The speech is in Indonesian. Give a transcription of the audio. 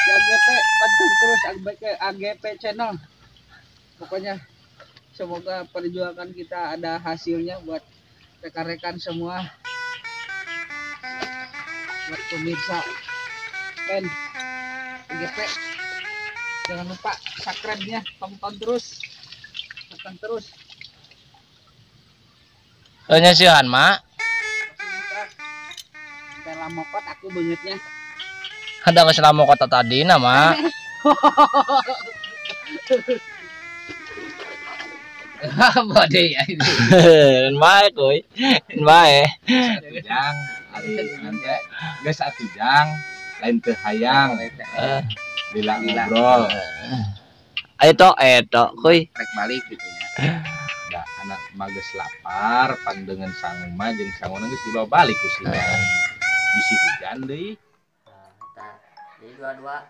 di AGP pantun terus AGP channel. Pokoknya semoga perjuangan kita ada hasilnya buat rekan-rekan semua, buat pemirsa dan AGP. Jangan lupa subscribe-nya, tonton terus. Nyasihan mak. Dalam mokot aku bangetnya. Ada selama kota tadi nama. Bode ya ini. Bae kuy. Bae. Jang, ari nanti geus atujang lain teu hayang. Lila ngobrol. Eto kuy. Rek balik gitu nya. Da anak mah geus lapar pandengan sangu mah jeung sanguna geus dibawa balik ku si bisi hujan deui. Jadi dua-dua